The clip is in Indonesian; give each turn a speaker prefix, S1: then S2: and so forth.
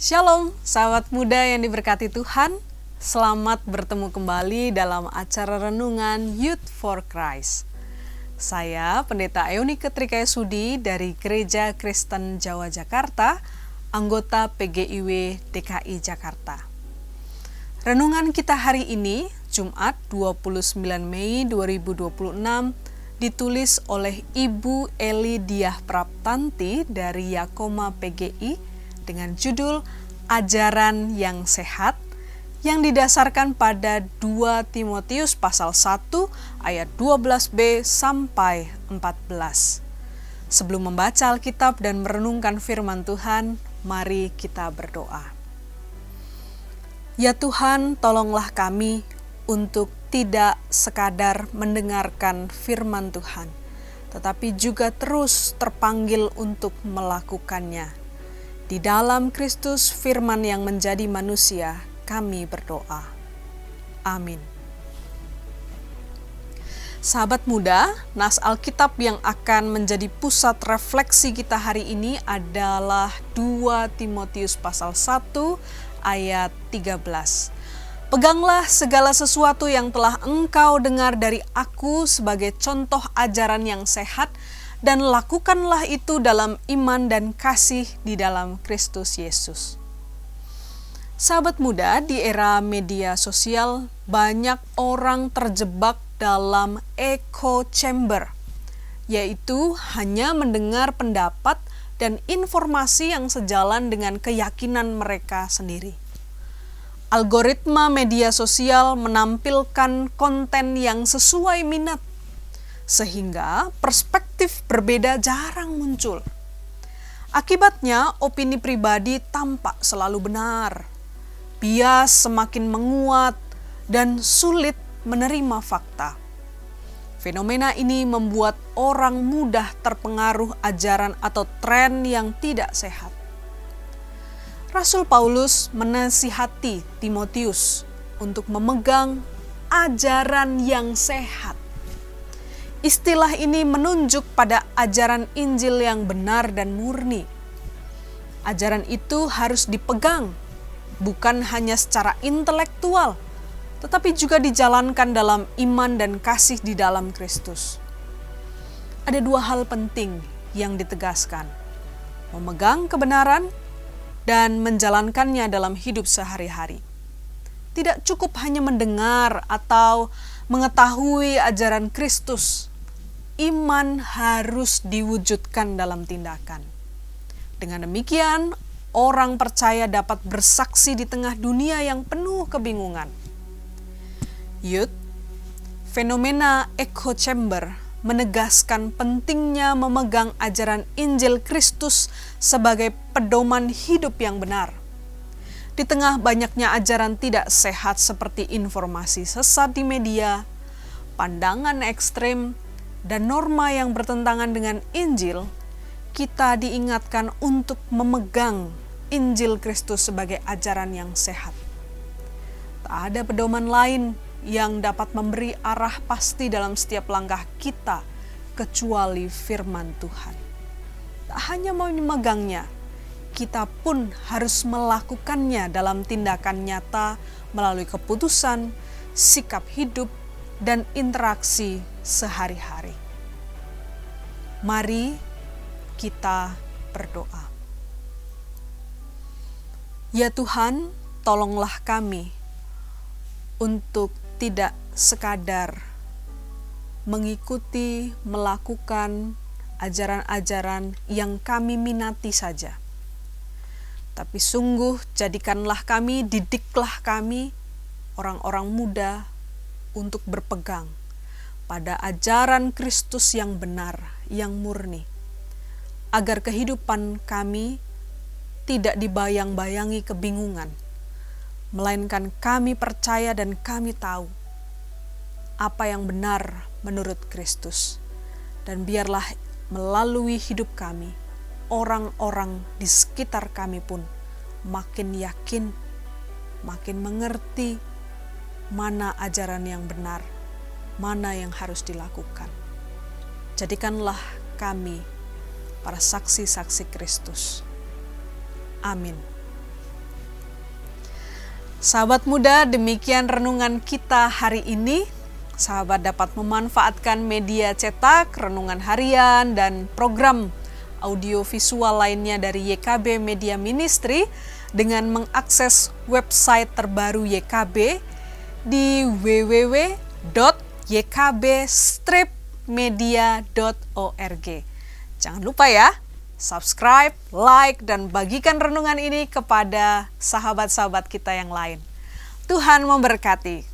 S1: Shalom, sahabat muda yang diberkati Tuhan. Selamat bertemu kembali dalam acara renungan Youth for Christ. Saya Pendeta Eunike Trikayasudi dari Gereja Kristen Jawa Jakarta, anggota PGIW DKI Jakarta. Renungan kita hari ini, Jumat 29 Mei 2026, ditulis oleh Ibu Eli Diah Praptanti dari Yakoma PGI dengan judul Ajaran yang Sehat, yang didasarkan pada 2 Timotius pasal 1 ayat 12b sampai 14. Sebelum membaca Alkitab dan merenungkan firman Tuhan, mari kita berdoa. Ya Tuhan, tolonglah kami untuk tidak sekadar mendengarkan firman Tuhan, tetapi juga terus terpanggil untuk melakukannya. Di dalam Kristus firman yang menjadi manusia, kami berdoa. Amin. Sahabat muda, nas Alkitab yang akan menjadi pusat refleksi kita hari ini adalah 2 Timotius pasal 1 ayat 13. Peganglah segala sesuatu yang telah engkau dengar dari aku sebagai contoh ajaran yang sehat, dan lakukanlah itu dalam iman dan kasih di dalam Kristus Yesus. Sahabat muda, di era media sosial, banyak orang terjebak dalam echo chamber, yaitu hanya mendengar pendapat dan informasi yang sejalan dengan keyakinan mereka sendiri. Algoritma media sosial menampilkan konten yang sesuai minat, sehingga perspektif berbeda jarang muncul. Akibatnya, opini pribadi tampak selalu benar, bias semakin menguat, dan sulit menerima fakta. Fenomena ini membuat orang mudah terpengaruh ajaran atau tren yang tidak sehat. Rasul Paulus menasihati Timotius untuk memegang ajaran yang sehat. Istilah ini menunjuk pada ajaran Injil yang benar dan murni. Ajaran itu harus dipegang, bukan hanya secara intelektual, tetapi juga dijalankan dalam iman dan kasih di dalam Kristus. Ada 2 hal penting yang ditegaskan: memegang kebenaran dan menjalankannya dalam hidup sehari-hari. Tidak cukup hanya mendengar atau mengetahui ajaran Kristus. Iman harus diwujudkan dalam tindakan. Dengan demikian, orang percaya dapat bersaksi di tengah dunia yang penuh kebingungan. Youth, fenomena echo chamber menegaskan pentingnya memegang ajaran Injil Kristus sebagai pedoman hidup yang benar. Di tengah banyaknya ajaran tidak sehat seperti informasi sesat di media, pandangan ekstrem, dan norma yang bertentangan dengan Injil, kita diingatkan untuk memegang Injil Kristus sebagai ajaran yang sehat. Tak ada pedoman lain yang dapat memberi arah pasti dalam setiap langkah kita kecuali firman Tuhan. Tak hanya mau memegangnya, kita pun harus melakukannya dalam tindakan nyata melalui keputusan, sikap hidup, dan interaksi sehari-hari. Mari kita berdoa. Ya Tuhan, tolonglah kami untuk tidak sekadar mengikuti, melakukan ajaran-ajaran yang kami minati saja. Tapi sungguh jadikanlah kami, didiklah kami, orang-orang muda, untuk berpegang pada ajaran Kristus yang benar, yang murni, agar kehidupan kami tidak dibayang-bayangi kebingungan, melainkan kami percaya dan kami tahu apa yang benar menurut Kristus. Dan biarlah melalui hidup kami, orang-orang di sekitar kami pun makin yakin, makin mengerti mana ajaran yang benar, mana yang harus dilakukan. Jadikanlah kami para saksi-saksi Kristus. Amin. Sahabat muda, demikian renungan kita hari ini. Sahabat dapat memanfaatkan media cetak, renungan harian, dan program audio visual lainnya dari YKB Media Ministry dengan mengakses website terbaru YKB di www.ykb-media.org. Jangan lupa ya, subscribe, like, dan bagikan renungan ini kepada sahabat-sahabat kita yang lain. Tuhan memberkati.